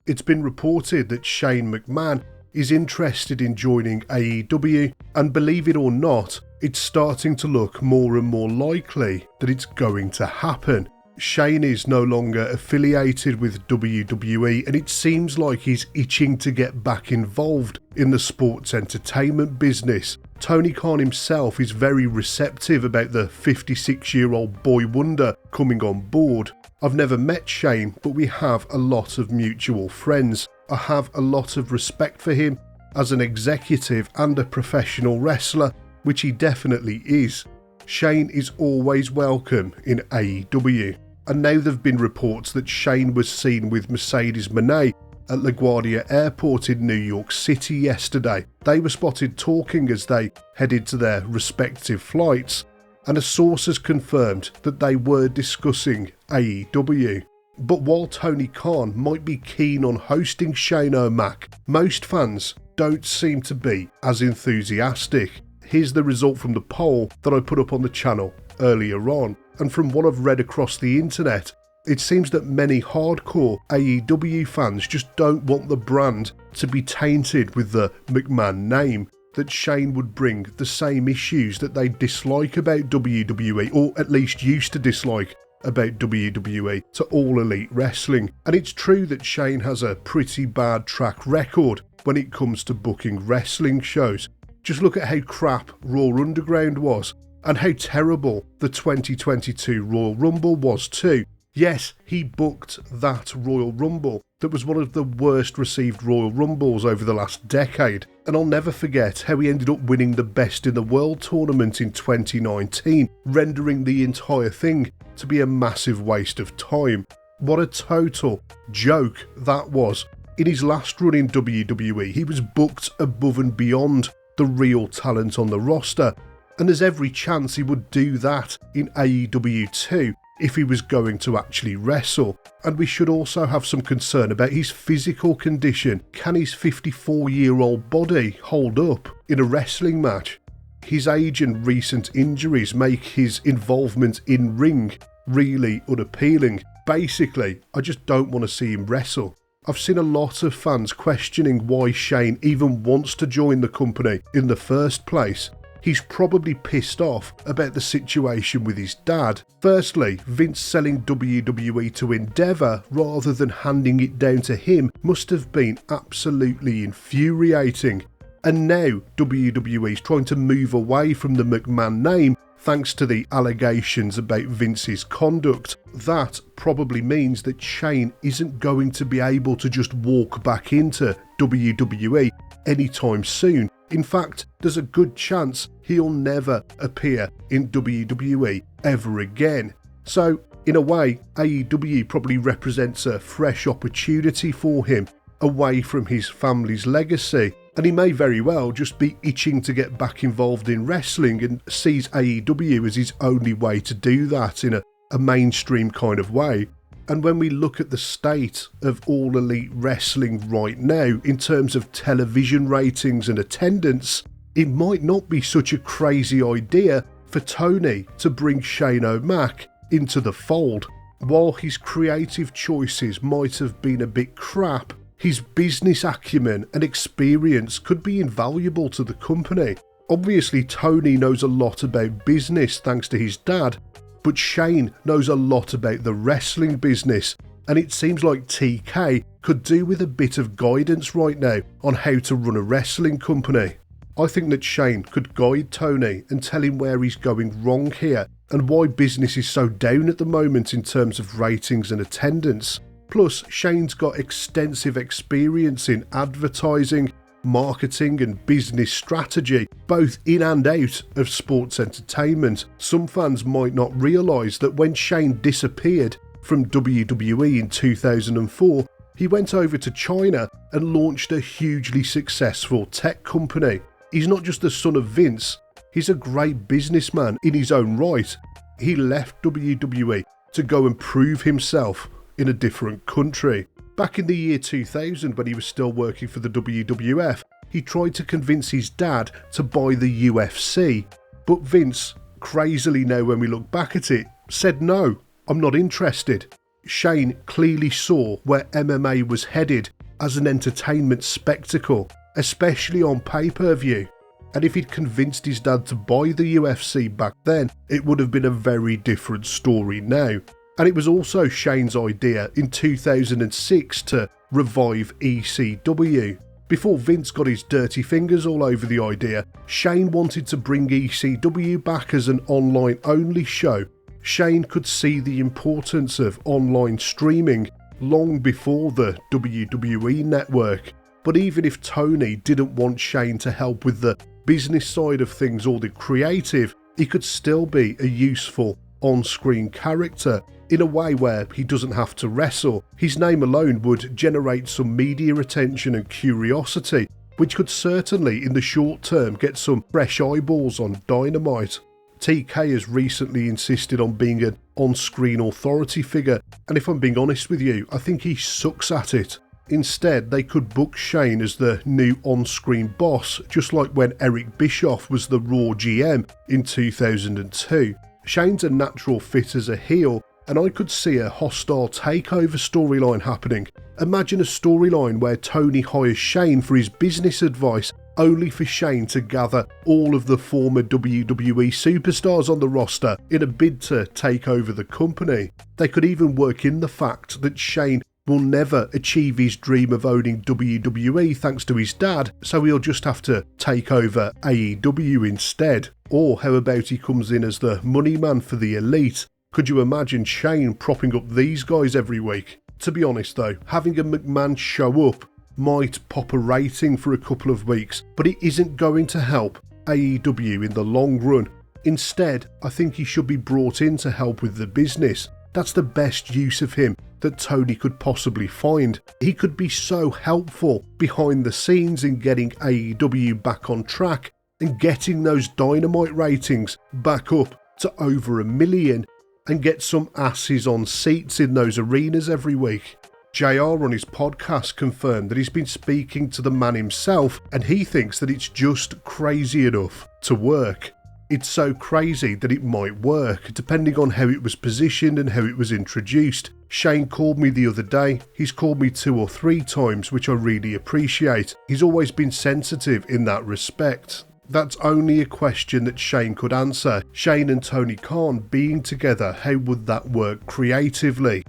It's been reported that Shane McMahon is interested in joining AEW, and believe it or not, it's starting to look more and more likely that it's going to happen. Shane is no longer affiliated with WWE, and it seems like he's itching to get back involved in the sports entertainment business. Tony Khan himself is very receptive about the 56-year-old boy wonder coming on board. I've never met Shane, but we have a lot of mutual friends. I have a lot of respect for him as an executive and a professional wrestler, which he definitely is. Shane is always welcome in AEW. And now there have been reports that Shane was seen with Mercedes Moné at LaGuardia Airport in New York City yesterday. They were spotted talking as they headed to their respective flights, and a source has confirmed that they were discussing AEW. But while Tony Khan might be keen on hosting Shane O'Mac, most fans don't seem to be as enthusiastic. Here's the result from the poll that I put up on the channel earlier on, and from what I've read across the internet, it seems that many hardcore AEW fans just don't want the brand to be tainted with the McMahon name, that Shane would bring the same issues that they dislike about WWE, or at least used to dislike about WWE, to All Elite Wrestling. And it's true that Shane has a pretty bad track record when it comes to booking wrestling shows. Just look at how crap Raw Underground was, and how terrible the 2022 Royal Rumble was too. Yes, he booked that Royal Rumble that was one of the worst received Royal Rumbles over the last decade, and I'll never forget how he ended up winning the Best in the World tournament in 2019, rendering the entire thing to be a massive waste of time. What a total joke that was. In his last run in WWE, he was booked above and beyond the real talent on the roster, and there's every chance he would do that in AEW too if he was going to actually wrestle. And we should also have some concern about his physical condition. Can his 54-year-old body hold up in a wrestling match? His age and recent injuries make his involvement in ring really unappealing. Basically, I just don't want to see him wrestle. I've seen a lot of fans questioning why Shane even wants to join the company in the first place. He's probably pissed off about the situation with his dad. Firstly, Vince selling WWE to Endeavour rather than handing it down to him must have been absolutely infuriating. And now WWE is trying to move away from the McMahon name thanks to the allegations about Vince's conduct. That probably means that Shane isn't going to be able to just walk back into WWE anytime soon. In fact, there's a good chance he'll never appear in WWE ever again. So, in a way, AEW probably represents a fresh opportunity for him away from his family's legacy, and he may very well just be itching to get back involved in wrestling and sees AEW as his only way to do that in a mainstream kind of way. And when we look at the state of All Elite Wrestling right now in terms of television ratings and attendance, it might not be such a crazy idea for Tony to bring Shane O'Mac into the fold. While his creative choices might have been a bit crap, his business acumen and experience could be invaluable to the company. Obviously, Tony knows a lot about business thanks to his dad, but Shane knows a lot about the wrestling business, and it seems like TK could do with a bit of guidance right now on how to run a wrestling company. I think that Shane could guide Tony and tell him where he's going wrong here and why business is so down at the moment in terms of ratings and attendance. Plus, Shane's got extensive experience in advertising, marketing and business strategy, both in and out of sports entertainment. Some fans might not realise that when Shane disappeared from WWE in 2004, he went over to China and launched a hugely successful tech company. He's not just the son of Vince, he's a great businessman in his own right. He left WWE to go and prove himself in a different country. Back in the year 2000, when he was still working for the WWF, he tried to convince his dad to buy the UFC. But Vince, crazily now when we look back at it, said no, I'm not interested. Shane clearly saw where MMA was headed as an entertainment spectacle, especially on pay-per-view. And if he'd convinced his dad to buy the UFC back then, it would have been a very different story now. And it was also Shane's idea in 2006 to revive ECW. Before Vince got his dirty fingers all over the idea, Shane wanted to bring ECW back as an online-only show. Shane could see the importance of online streaming long before the WWE network. But even if Tony didn't want Shane to help with the business side of things or the creative, he could still be a useful on-screen character in a way where he doesn't have to wrestle. His name alone would generate some media attention and curiosity, which could certainly in the short term get some fresh eyeballs on Dynamite. TK has recently insisted on being an on-screen authority figure, and if I'm being honest with you, I think he sucks at it. Instead, they could book Shane as the new on-screen boss, just like when Eric Bischoff was the Raw GM in 2002. Shane's a natural fit as a heel, and I could see a hostile takeover storyline happening. Imagine a storyline where Tony hires Shane for his business advice, only for Shane to gather all of the former WWE superstars on the roster in a bid to take over the company. They could even work in the fact that Shane will never achieve his dream of owning WWE thanks to his dad, so he'll just have to take over AEW instead. Or how about he comes in as the money man for the Elite? Could you imagine Shane propping up these guys every week? To be honest though, having a McMahon show up might pop a rating for a couple of weeks, but it isn't going to help AEW in the long run. Instead, I think he should be brought in to help with the business. That's the best use of him that Tony could possibly find. He could be so helpful behind the scenes in getting AEW back on track and getting those Dynamite ratings back up to over 1 million and get some asses on seats in those arenas every week. JR on his podcast confirmed that he's been speaking to the man himself and he thinks that it's just crazy enough to work. It's so crazy that it might work, depending on how it was positioned and how it was introduced. Shane called me the other day. He's called me 2 or 3 times, which I really appreciate. He's always been sensitive in that respect. That's only a question that Shane could answer. Shane and Tony Khan being together, how would that work creatively?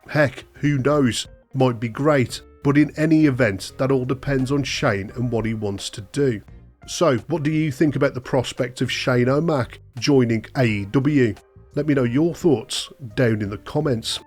Heck, who knows? Might be great. But in any event, that all depends on Shane and what he wants to do. So, what do you think about the prospect of Shane O'Mac joining AEW? Let me know your thoughts down in the comments.